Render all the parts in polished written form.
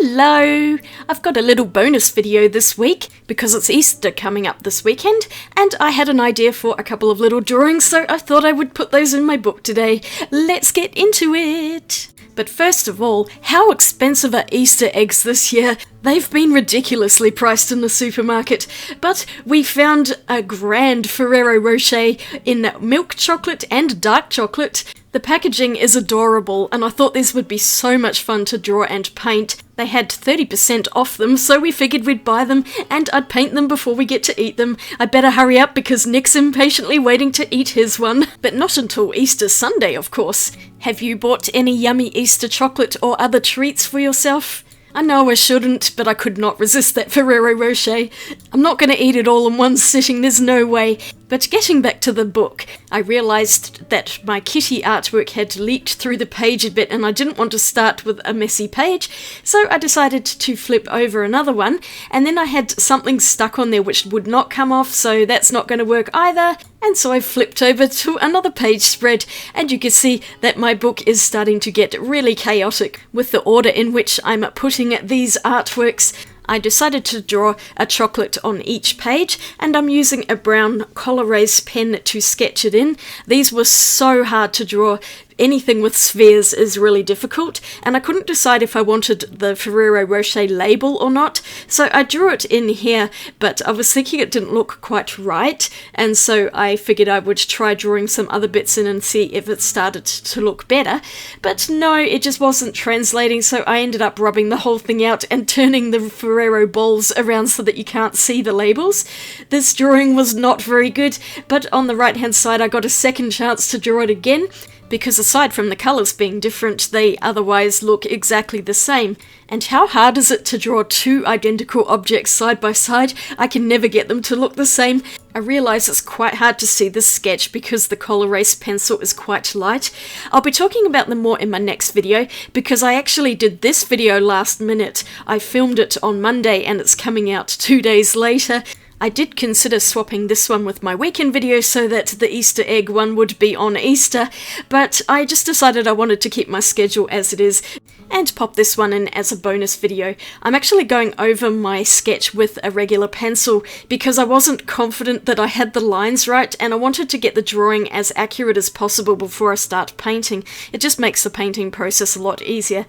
Hello! I've got a little bonus video this week because it's Easter coming up this weekend and I had an idea for a couple of little drawings, so I thought I would put those in my book today. Let's get into it! But first of all, how expensive are Easter eggs this year? They've been ridiculously priced in the supermarket, but we found a grand Ferrero Rocher in milk chocolate and dark chocolate. The packaging is adorable, and I thought these would be so much fun to draw and paint. They had 30% off them, so we figured we'd buy them, and I'd paint them before we get to eat them. I better hurry up because Nick's impatiently waiting to eat his one. But not until Easter Sunday, of course. Have you bought any yummy Easter chocolate or other treats for yourself? I know I shouldn't, but I could not resist that Ferrero Rocher. I'm not going to eat it all in one sitting, there's no way. But getting back to the book, I realised that my kitty artwork had leaked through the page a bit and I didn't want to start with a messy page, so I decided to flip over another one, and then I had something stuck on there which would not come off, so that's not going to work either. And so I flipped over to another page spread, and you can see that my book is starting to get really chaotic with the order in which I'm putting these artworks. I decided to draw a chocolate on each page, and I'm using a brown Colorase pen to sketch it in. These were so hard to draw. Anything with spheres is really difficult, and I couldn't decide if I wanted the Ferrero Rocher label or not, so I drew it in here, but I was thinking it didn't look quite right, and so I figured I would try drawing some other bits in and see if it started to look better, but no, it just wasn't translating, so I ended up rubbing the whole thing out and turning the Ferrero balls around so that you can't see the labels. This drawing was not very good, but on the right hand side I got a second chance to draw it again, because aside from the colours being different, they otherwise look exactly the same. And how hard is it to draw two identical objects side by side? I can never get them to look the same. I realise it's quite hard to see this sketch because the Colorase pencil is quite light. I'll be talking about them more in my next video because I actually did this video last minute. I filmed it on Monday and it's coming out 2 days later. I did consider swapping this one with my weekend video so that the Easter egg one would be on Easter, but I just decided I wanted to keep my schedule as it is and pop this one in as a bonus video. I'm actually going over my sketch with a regular pencil because I wasn't confident that I had the lines right, and I wanted to get the drawing as accurate as possible before I start painting. It just makes the painting process a lot easier.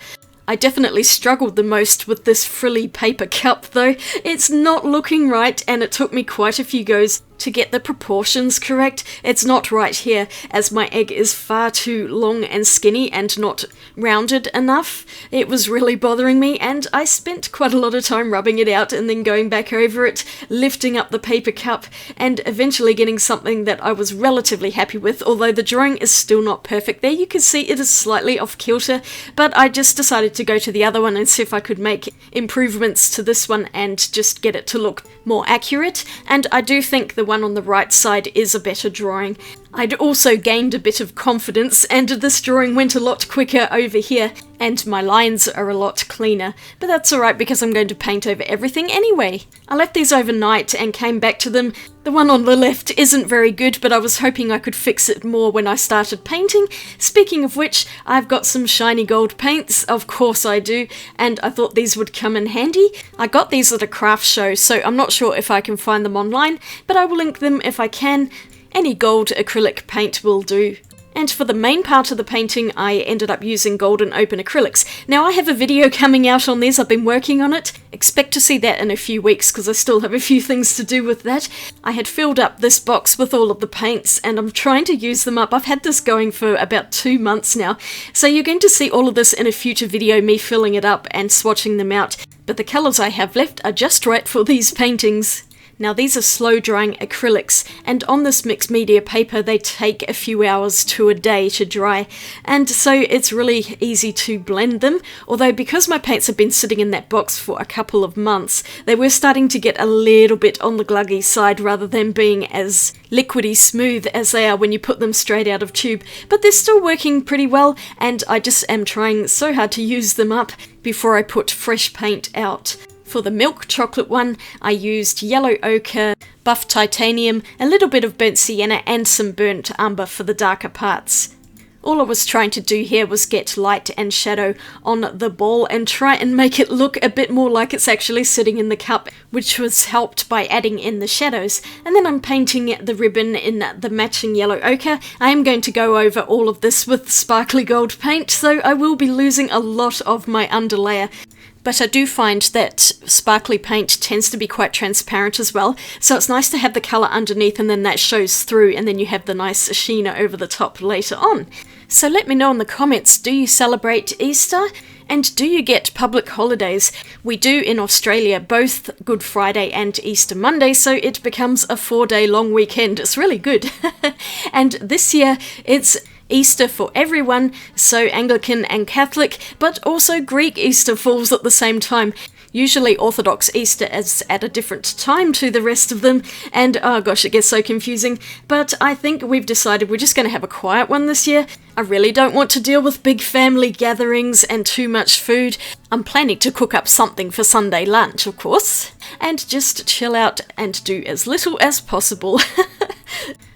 I definitely struggled the most with this frilly paper cup though. It's not looking right, and it took me quite a few goes to get the proportions correct. It's not right here, as my egg is far too long and skinny and not rounded enough. It was really bothering me, and I spent quite a lot of time rubbing it out and then going back over it, lifting up the paper cup, and eventually getting something that I was relatively happy with, although the drawing is still not perfect. There you can see it is slightly off kilter, but I just decided to go to the other one and see if I could make improvements to this one and just get it to look more accurate, and I do think the one on the right side is a better drawing. I'd also gained a bit of confidence, and this drawing went a lot quicker over here, and my lines are a lot cleaner, but that's alright because I'm going to paint over everything anyway. I left these overnight and came back to them. The one on the left isn't very good, but I was hoping I could fix it more when I started painting. Speaking of which, I've got some shiny gold paints, of course I do, and I thought these would come in handy. I got these at a craft show, so I'm not sure if I can find them online, but I will link them if I can. Any gold acrylic paint will do. And for the main part of the painting, I ended up using golden open acrylics. Now I have a video coming out on these, I've been working on it. Expect to see that in a few weeks because I still have a few things to do with that. I had filled up this box with all of the paints and I'm trying to use them up. I've had this going for about 2 months now. So you're going to see all of this in a future video, me filling it up and swatching them out. But the colours I have left are just right for these paintings. Now these are slow drying acrylics, and on this mixed media paper they take a few hours to a day to dry, and so it's really easy to blend them, although because my paints have been sitting in that box for a couple of months, they were starting to get a little bit on the gluggy side rather than being as liquidy smooth as they are when you put them straight out of tube, but they're still working pretty well, and I just am trying so hard to use them up before I put fresh paint out. For the milk chocolate one, I used yellow ochre, buff titanium, a little bit of burnt sienna and some burnt umber for the darker parts. All I was trying to do here was get light and shadow on the ball and try and make it look a bit more like it's actually sitting in the cup, which was helped by adding in the shadows. And then I'm painting the ribbon in the matching yellow ochre. I am going to go over all of this with sparkly gold paint, so I will be losing a lot of my underlayer. But I do find that sparkly paint tends to be quite transparent as well, so it's nice to have the colour underneath and then that shows through, and then you have the nice sheen over the top later on. So let me know in the comments, do you celebrate Easter? And do you get public holidays? We do in Australia, both Good Friday and Easter Monday, so it becomes a 4-day long weekend. It's really good. And this year it's Easter for everyone, so Anglican and Catholic, but also Greek Easter falls at the same time. Usually Orthodox Easter is at a different time to the rest of them, and oh gosh, it gets so confusing. But I think we've decided we're just going to have a quiet one this year. I really don't want to deal with big family gatherings and too much food. I'm planning to cook up something for Sunday lunch, of course, and just chill out and do as little as possible.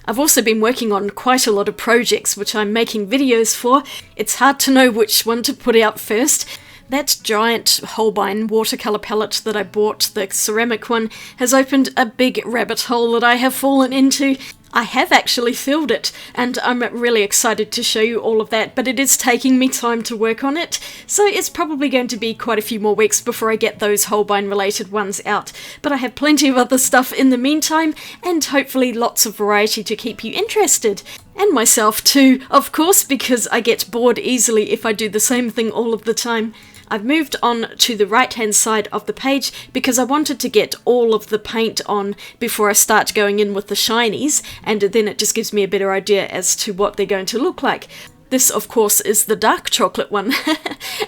I've also been working on quite a lot of projects which I'm making videos for. It's hard to know which one to put out first. That giant Holbein watercolour palette that I bought, the ceramic one, has opened a big rabbit hole that I have fallen into. I have actually filled it, and I'm really excited to show you all of that, but it is taking me time to work on it, so it's probably going to be quite a few more weeks before I get those Holbein related ones out. But I have plenty of other stuff in the meantime, and hopefully lots of variety to keep you interested. And myself too, of course, because I get bored easily if I do the same thing all of the time. I've moved on to the right hand side of the page because I wanted to get all of the paint on before I start going in with the shinies, and then it just gives me a better idea as to what they're going to look like. This, of course, is the dark chocolate one,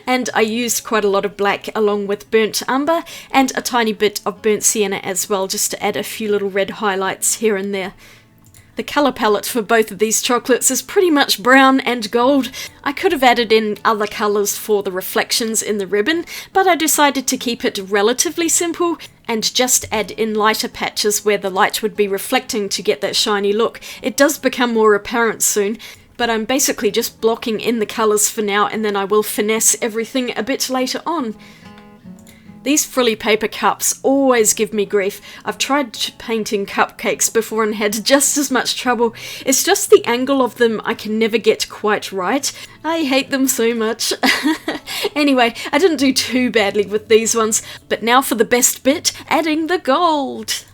and I used quite a lot of black along with burnt umber and a tiny bit of burnt sienna as well, just to add a few little red highlights here and there. The colour palette for both of these chocolates is pretty much brown and gold. I could have added in other colours for the reflections in the ribbon, but I decided to keep it relatively simple and just add in lighter patches where the light would be reflecting to get that shiny look. It does become more apparent soon, but I'm basically just blocking in the colours for now, and then I will finesse everything a bit later on. These frilly paper cups always give me grief. I've tried painting cupcakes before and had just as much trouble. It's just the angle of them I can never get quite right. I hate them so much. Anyway, I didn't do too badly with these ones, but now for the best bit, adding the gold.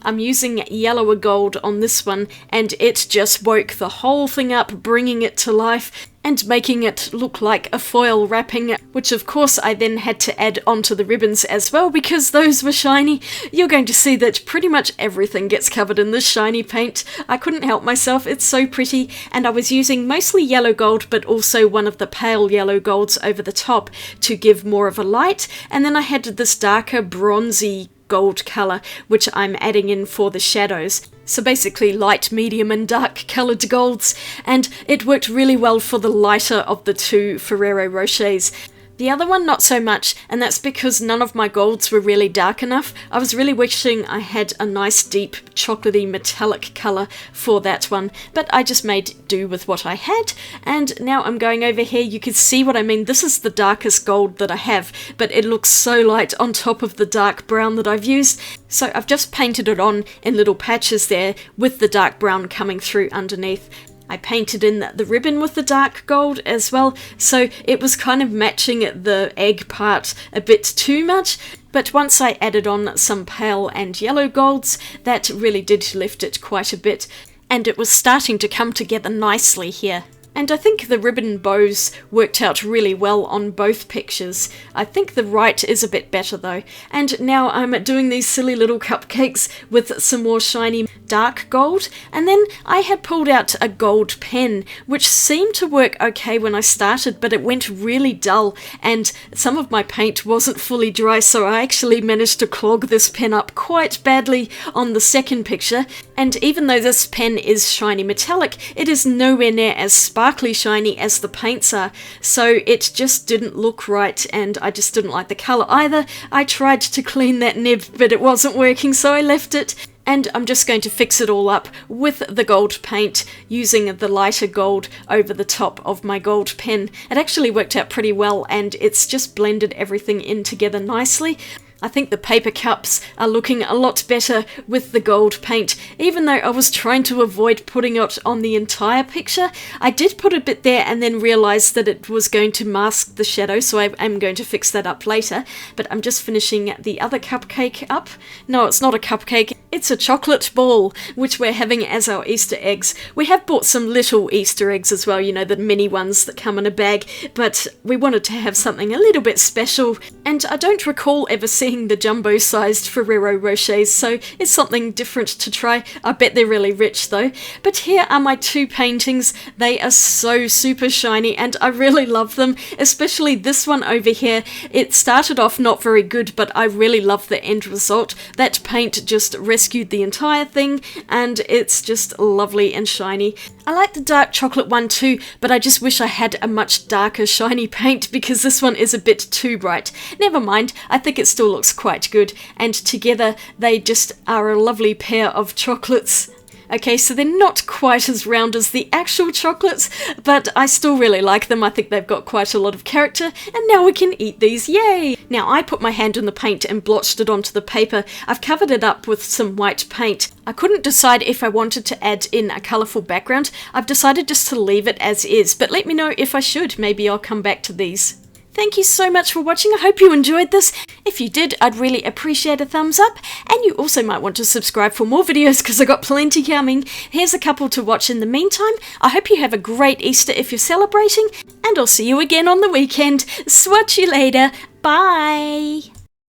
I'm using yellower gold on this one, and it just woke the whole thing up, bringing it to life and making it look like a foil wrapping, which of course I then had to add onto the ribbons as well because those were shiny. You're going to see that pretty much everything gets covered in this shiny paint. I couldn't help myself, it's so pretty, and I was using mostly yellow gold but also one of the pale yellow golds over the top to give more of a light, and then I had this darker bronzy gold colour which I'm adding in for the shadows. So basically light, medium and dark coloured golds, and it worked really well for the lighter of the two Ferrero Rochers. The other one not so much, and that's because none of my golds were really dark enough. I was really wishing I had a nice deep chocolatey metallic colour for that one, but I just made do with what I had. And now I'm going over here, you can see what I mean. This is the darkest gold that I have, but it looks so light on top of the dark brown that I've used. So I've just painted it on in little patches there with the dark brown coming through underneath. I painted in the ribbon with the dark gold as well, so it was kind of matching the egg part a bit too much, but once I added on some pale and yellow golds, that really did lift it quite a bit, and it was starting to come together nicely here. And I think the ribbon bows worked out really well on both pictures. I think the right is a bit better though. And now I'm doing these silly little cupcakes with some more shiny dark gold. And then I had pulled out a gold pen, which seemed to work okay when I started, but it went really dull and some of my paint wasn't fully dry, so I actually managed to clog this pen up quite badly on the second picture. And even though this pen is shiny metallic, it is nowhere near as sparkly shiny as the paints are, so it just didn't look right, and I just didn't like the colour either. I tried to clean that nib, but it wasn't working, so I left it. And I'm just going to fix it all up with the gold paint using the lighter gold over the top of my gold pen. It actually worked out pretty well, and it's just blended everything in together nicely. I think the paper cups are looking a lot better with the gold paint. Even though I was trying to avoid putting it on the entire picture, I did put a bit there and then realised that it was going to mask the shadow, so I am going to fix that up later. But I'm just finishing the other cupcake up. No, it's not a cupcake, it's a chocolate ball, which we're having as our Easter eggs. We have bought some little Easter eggs as well, you know, the mini ones that come in a bag, but we wanted to have something a little bit special, and I don't recall ever seeing the jumbo-sized Ferrero Rochers, so it's something different to try. I bet they're really rich though. But here are my two paintings. They are so super shiny and I really love them, especially this one over here. It started off not very good, but I really love the end result. That paint just rescued the entire thing and it's just lovely and shiny. I like the dark chocolate one too, but I just wish I had a much darker shiny paint because this one is a bit too bright. Never mind, I think it still looks quite good, and together they just are a lovely pair of chocolates. Okay, so they're not quite as round as the actual chocolates, but I still really like them. I think they've got quite a lot of character, and now we can eat these, yay! Now I put my hand in the paint and blotched it onto the paper. I've covered it up with some white paint. I couldn't decide if I wanted to add in a colourful background. I've decided just to leave it as is, but let me know if I should. Maybe I'll come back to these. Thank you so much for watching. I hope you enjoyed this. If you did, I'd really appreciate a thumbs up. And you also might want to subscribe for more videos because I got plenty coming. Here's a couple to watch in the meantime. I hope you have a great Easter if you're celebrating. And I'll see you again on the weekend. Swatch you later. Bye.